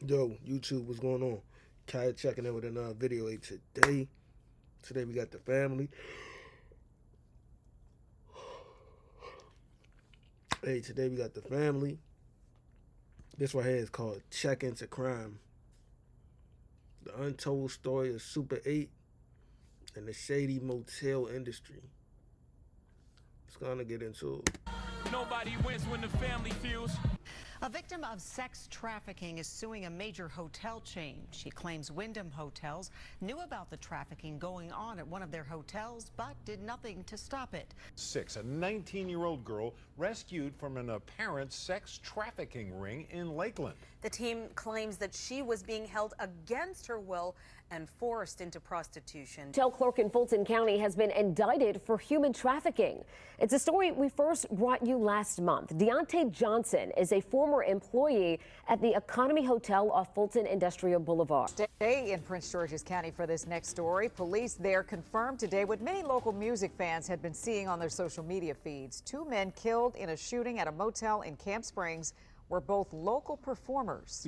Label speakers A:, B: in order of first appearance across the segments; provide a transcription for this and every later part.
A: Yo, YouTube, what's going on? Kai checking in with another video today. Today we got the family. Today we got the family. This right here is called Check Into Crime. The untold story of Super 8 and the Shady Motel industry. It's gonna get into it.
B: Nobody wins when the family feels.
C: A victim of sex trafficking is suing a major hotel chain. She claims Wyndham Hotels knew about the trafficking going on at one of their hotels, but did nothing to stop it.
D: A 19-year-old girl rescued from an apparent sex trafficking ring in Lakeland.
E: The team claims that she was being held against her will and forced into prostitution.
F: Hotel clerk in Fulton County has been indicted for human trafficking. It's a story we first brought you last month. Deontay Johnson is a former employee at the Economy Hotel off Fulton Industrial Boulevard.
G: Stay in Prince George's County for this next story. Police there confirmed today what many local music fans had been seeing on their social media feeds. 2 men killed in a shooting at a motel in Camp Springs were both local performers.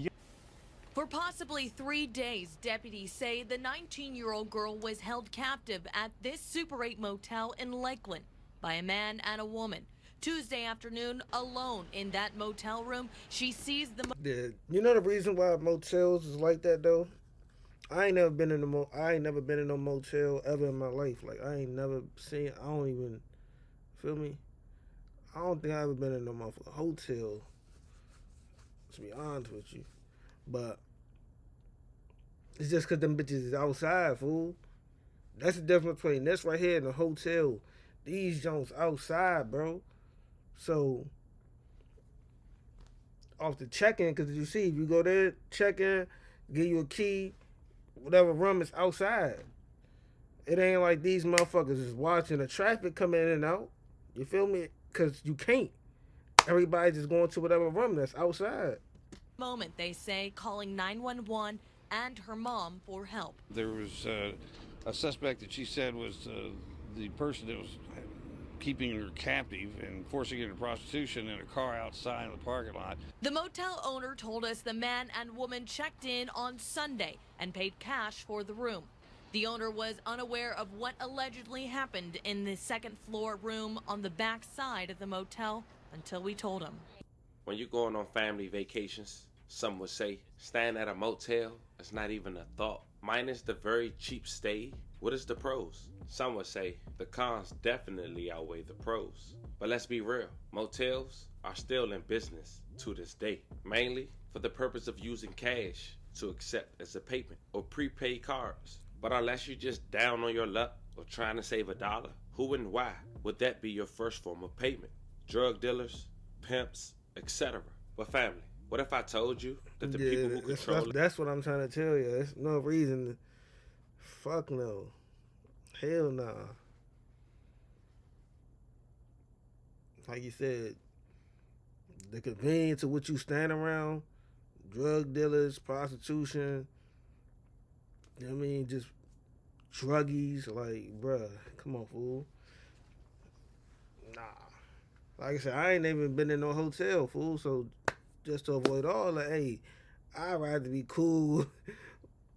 H: For possibly 3 days, deputies say the 19-year-old girl was held captive at this Super8 motel in Lakeland by a man and a woman. Tuesday afternoon, alone in that motel room, she sees the...
A: You know the reason why motels is like that though? I ain't never been in no motel ever in my life. Like I ain't never seen. I don't even feel me. I don't think I ever been in no motherfucking hotel. To be honest with you. But it's just because them bitches is outside, fool. That's the difference between this right here and the hotel. These joints outside, bro. So, off the check-in, because you see, if you go there, check in, give you a key, whatever room is outside. It ain't like these motherfuckers is watching the traffic come in and out. You feel me? Because you can't. Everybody just going to whatever room that's outside.
H: Moment, they say, calling 911 and her mom for help.
I: There was a suspect that she said was the person that was keeping her captive and forcing her into prostitution in a car outside in the parking lot.
H: The motel owner told us the man and woman checked in on Sunday and paid cash for the room. The owner was unaware of what allegedly happened in the second floor room on the back side of the motel until we told him.
J: When you're going on family vacations, some would say staying at a motel is not even a thought. Minus the very cheap stay, what is the pros? Some would say the cons definitely outweigh the pros. But let's be real, motels are still in business to this day, mainly for the purpose of using cash to accept as a payment or prepaid cards. But unless you're just down on your luck or trying to save $1, who and why would that be your first form of payment? Drug dealers, pimps, etc. But family, what if I told you that the people who control it...
A: That's what I'm trying to tell you. There's no reason to... Fuck no. Hell nah. Like you said, the convenience of what you stand around, drug dealers, prostitution, you know what I mean, just druggies, like, bruh, come on, fool. Nah. Like I said, I ain't even been in no hotel, fool, so just to avoid all that, hey, I'd rather be cool.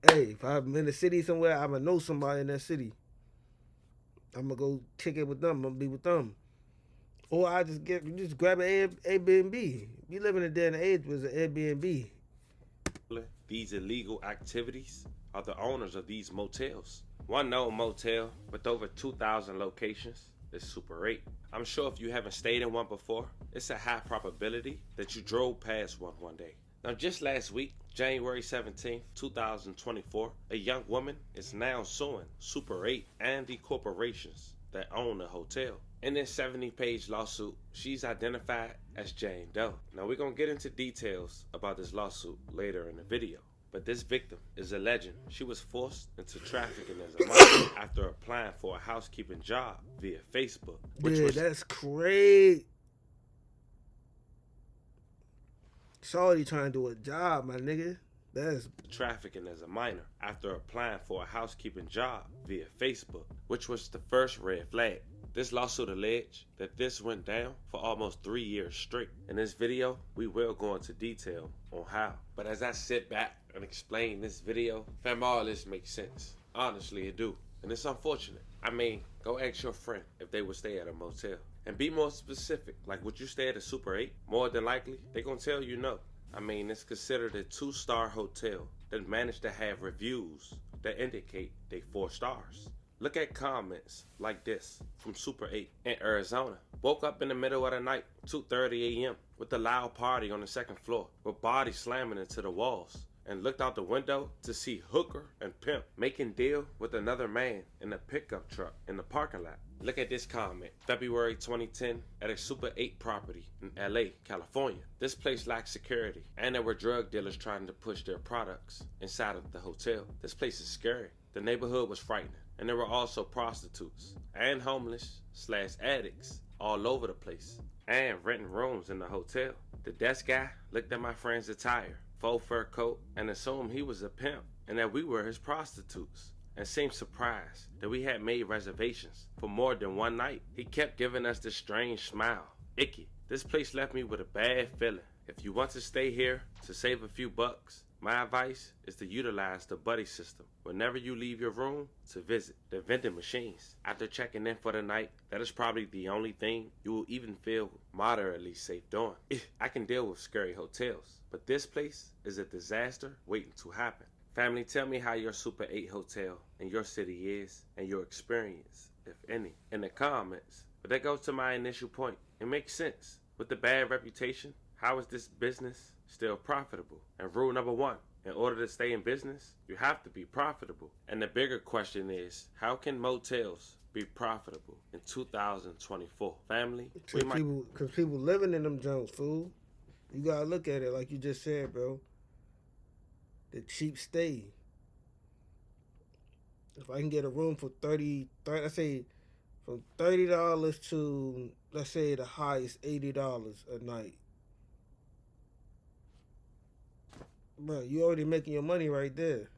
A: Hey, if I'm in the city somewhere, I'm going to know somebody in that city. I'm going to go kick it with them. I'm going to be with them. Or I just grab an Airbnb. You live in a day and age with an Airbnb.
J: These illegal activities are the owners of these motels. One known motel with over 2,000 locations is Super8. I'm sure if you haven't stayed in one before, it's a high probability that you drove past one day. Now just last week, January 17, 2024, a young woman is now suing Super8 and the corporations that own the hotel. In this 70-page lawsuit, she's identified as Jane Doe. Now we're going to get into details about this lawsuit later in the video. But this victim is alleging she was forced into trafficking as a minor after applying for a housekeeping job via Facebook.
A: That's crazy. Shorty trying to do a job, my nigga. That's
J: trafficking as a minor after applying for a housekeeping job via Facebook, which was the first red flag. This lawsuit alleged that this went down for almost 3 years straight. In this video, we will go into detail on how. But as I sit back and explain this video, fam, all this makes sense. Honestly, it do. And it's unfortunate. I mean, go ask your friend if they would stay at a motel. And be more specific, like would you stay at a Super 8? More than likely, they gonna tell you no. I mean, it's considered a 2-star hotel that managed to have reviews that indicate they 4 stars. Look at comments like this from Super 8 in Arizona. Woke up in the middle of the night, 2:30 a.m. with a loud party on the 2nd floor with bodies slamming into the walls, and looked out the window to see hooker and pimp making deal with another man in a pickup truck in the parking lot. Look at this comment, February 2010 at a Super 8 property in LA, California. This place lacked security and there were drug dealers trying to push their products inside of the hotel. This place is scary. The neighborhood was frightening, and there were also prostitutes and homeless/addicts all over the place and renting rooms in the hotel. The desk guy looked at my friend's attire, faux fur coat, and assumed he was a pimp and that we were his prostitutes, and seemed surprised that we had made reservations for more than one night. He kept giving us this strange smile. Icky. This place left me with a bad feeling. If you want to stay here to save a few bucks, my advice is to utilize the buddy system whenever you leave your room to visit the vending machines. After checking in for the night, that is probably the only thing you will even feel moderately safe doing. I can deal with scary hotels, but this place is a disaster waiting to happen. Family, tell me how your Super 8 hotel in your city is and your experience, if any, in the comments. But that goes to my initial point. It makes sense. With the bad reputation, how is this business still profitable? And rule number 1, in order to stay in business, you have to be profitable. And the bigger question is, how can motels be profitable in 2024? Family,
A: because people living in them joints, fool. You gotta look at it like you just said, bro. The cheap stay. If I can get a room for 30 let's say from $30 to, let's say the highest $80 a night. Bro, you already making your money right there.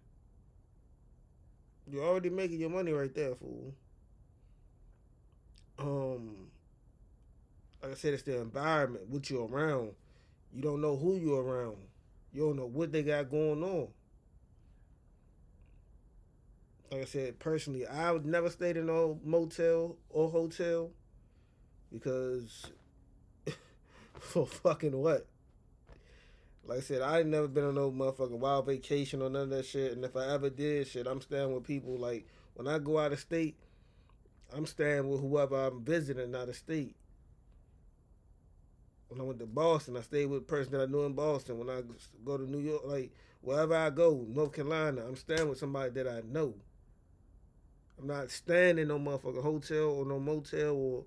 A: You're already making your money right there, fool. Like I said, it's the environment, what you're around. You don't know who you're around. You don't know what they got going on. Like I said, personally, I would never stay in no motel or hotel because for fucking what? Like I said, I ain't never been on no motherfucking wild vacation or none of that shit. And if I ever did shit, I'm staying with people. Like, when I go out of state, I'm staying with whoever I'm visiting out of state. When I went to Boston, I stayed with a person that I knew in Boston. When I go to New York, like, wherever I go, North Carolina, I'm staying with somebody that I know. I'm not staying in no motherfucking hotel or no motel or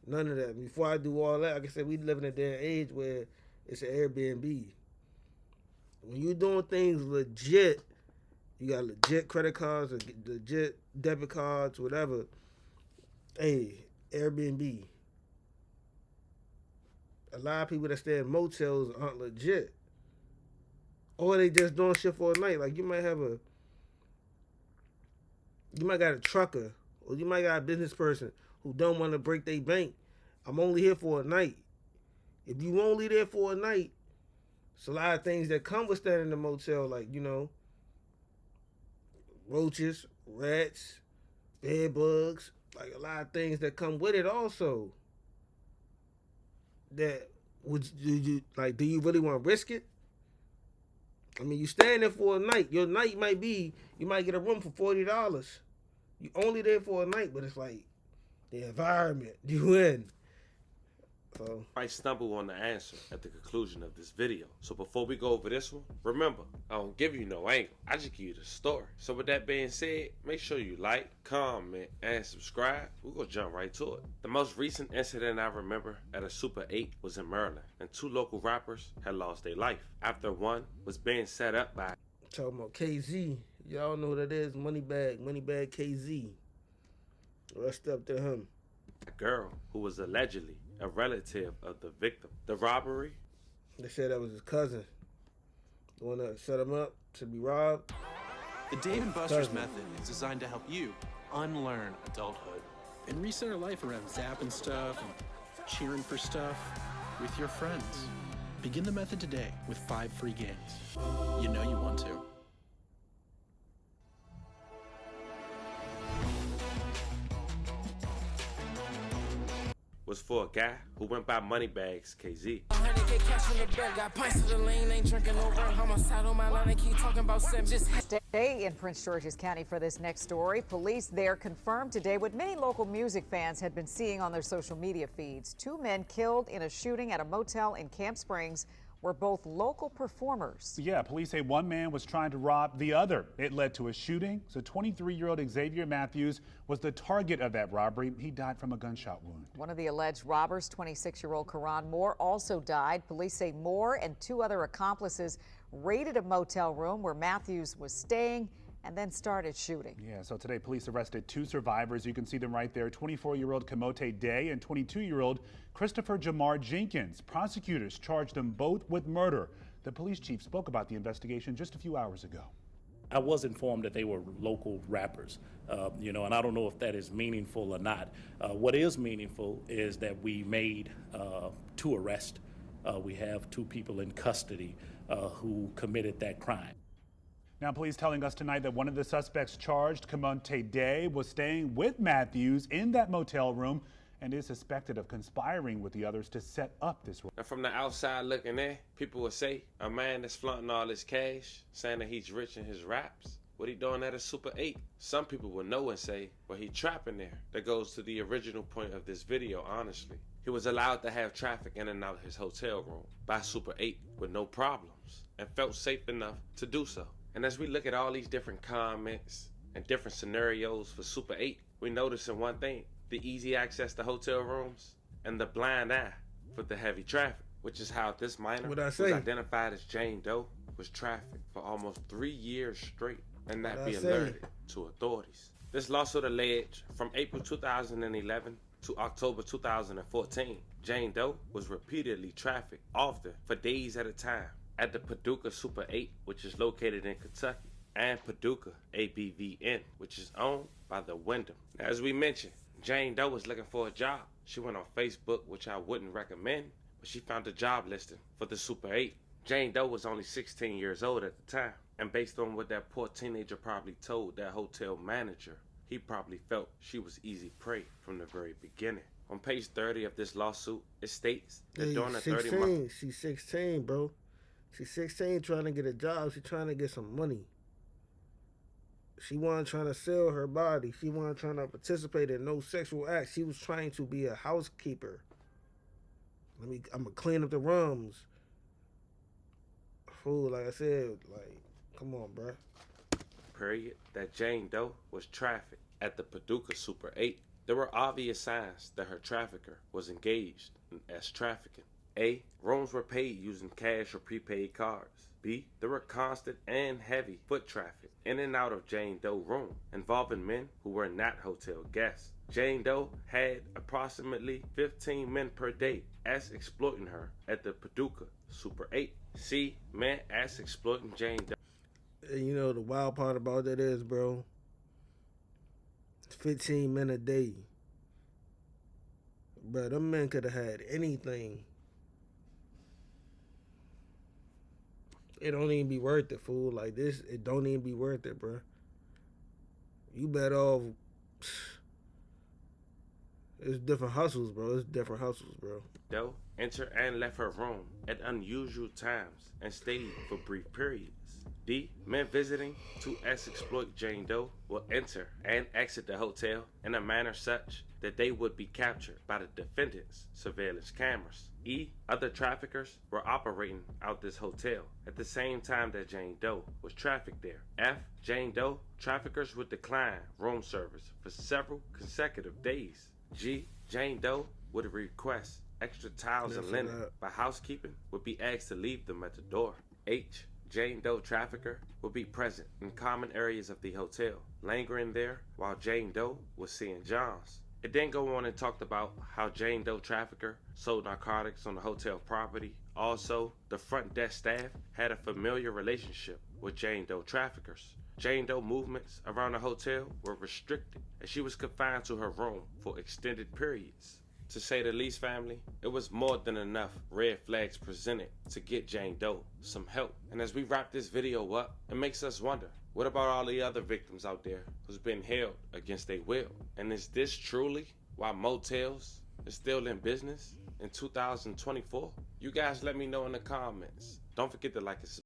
A: none of that. Before I do all that, like I said, we live in a day and age where it's an Airbnb. When you're doing things legit, you got legit credit cards, or legit debit cards, whatever. Hey, Airbnb. A lot of people that stay in motels aren't legit. Or they just doing shit for a night. Like you might got a trucker, or you might got a business person who don't want to break their bank. I'm only here for a night. If you only there for a night, it's a lot of things that come with staying in the motel, like, you know, roaches, rats, bed bugs, like a lot of things that come with it also. That do you really want to risk it? I mean, you staying there for a night. Your night might be, you might get a room for $40. You only there for a night, but it's like the environment you in. So
J: I stumble on the answer at the conclusion of this video. So before we go over this one, remember, I don't give you no angle. I just give you the story. So with that being said, make sure you like, comment, and subscribe. We're going to jump right to it. The most recent incident I remember at a Super 8 was in Maryland, and 2 local rappers had lost their life after one was being set up by...
A: Talking about KZ. Y'all know who that is. Moneybag KZ. Rest up to him.
J: A girl who was allegedly a relative of the victim. The robbery?
A: They said that was his cousin. The one that set him up to be robbed.
K: The Dave & Buster's method is designed to help you unlearn adulthood. and recenter life around zapping stuff and cheering for stuff with your friends. Begin the method today with 5 free games. You know you want to.
J: Was for a guy who went by Moneybags KZ.
G: Stay in Prince George's County for this next story. Police there confirmed today what many local music fans had been seeing on their social media feeds. 2 men killed in a shooting at a motel in Camp Springs were both local performers.
L: Yeah, police say one man was trying to rob the other. It led to a shooting. So 23-year-old Xavier Matthews was the target of that robbery. He died from a gunshot wound.
G: One of the alleged robbers, 26-year-old Karan Moore, also died. Police say Moore and 2 other accomplices raided a motel room where Matthews was staying and then started shooting.
L: Yeah, so today police arrested 2 survivors. You can see them right there, 24-year-old Kamote Day and 22-year-old Christopher Jamar Jenkins. Prosecutors charged them both with murder. The police chief spoke about the investigation just a few hours ago.
M: I was informed that they were local rappers, and I don't know if that is meaningful or not. What is meaningful is that we made 2 arrests. We have 2 people in custody who committed that crime.
L: Now, police telling us tonight that one of the suspects charged, Kamonte Day, was staying with Matthews in that motel room and is suspected of conspiring with the others to set up this.
J: And from the outside looking in, people would say, a man that's flaunting all his cash, saying that he's rich in his raps. What he doing at a Super 8? Some people would know and say, well, he trapping there. That goes to the original point of this video, honestly. He was allowed to have traffic in and out his hotel room by Super 8 with no problems and felt safe enough to do so. And as we look at all these different comments and different scenarios for Super 8, we noticing one thing: the easy access to hotel rooms and the blind eye for the heavy traffic, which is how this minor was identified as Jane Doe was trafficked for almost 3 years straight and not be alerted to authorities. This lawsuit alleged from April 2011 to October 2014, Jane Doe was repeatedly trafficked, often for days at a time, at the Paducah Super 8, which is located in Kentucky, and Paducah ABVN, which is owned by the Wyndham. Now, as we mentioned, Jane Doe was looking for a job. She went on Facebook, which I wouldn't recommend, but she found a job listing for the Super 8. Jane Doe was only 16 years old at the time, and based on what that poor teenager probably told that hotel manager, he probably felt she was easy prey from the very beginning. On page 30 of this lawsuit, it states that during the 30-month...
A: She's 16, bro. She's 16 trying to get a job. She's trying to get some money. She wasn't trying to sell her body. She wasn't trying to participate in no sexual acts. She was trying to be a housekeeper. I'm going to clean up the rooms. Fool, like I said, come on, bruh.
J: Period, that Jane Doe was trafficked at the Paducah Super 8. There were obvious signs that her trafficker was engaged in trafficking. A, rooms were paid using cash or prepaid cards. B, there were constant and heavy foot traffic in and out of Jane Doe room involving men who were not hotel guests. Jane Doe had approximately 15 men per day as exploiting her at the Paducah Super 8. C, men as exploiting Jane Doe.
A: And you know the wild part about that is, bro, 15 men a day. Bro, them men could have had anything. It don't even be worth it, fool. Like this, it don't even be worth it, bro. You better off. It's different hustles, bro. It's different hustles, bro.
J: Doe entered and left her room at unusual times and stayed for brief periods. D, men visiting to exploit Jane Doe will enter and exit the hotel in a manner such that they would be captured by the defendant's surveillance cameras. E, other traffickers were operating out this hotel at the same time that Jane Doe was trafficked there. F, Jane Doe traffickers would decline room service for several consecutive days. G, Jane Doe would request extra towels and linen, but housekeeping would be asked to leave them at the door. H, Jane Doe trafficker would be present in common areas of the hotel, lingering there while Jane Doe was seeing Johns. It then go on and talked about how Jane Doe trafficker sold narcotics on the hotel property. Also, the front desk staff had a familiar relationship with Jane Doe traffickers. Jane Doe movements around the hotel were restricted, and she was confined to her room for extended periods. To say the least, family, it was more than enough red flags presented to get Jane Doe some help. And as we wrap this video up, it makes us wonder, what about all the other victims out there who's been held against their will? And is this truly why motels is still in business in 2024? You guys let me know in the comments. Don't forget to like and subscribe.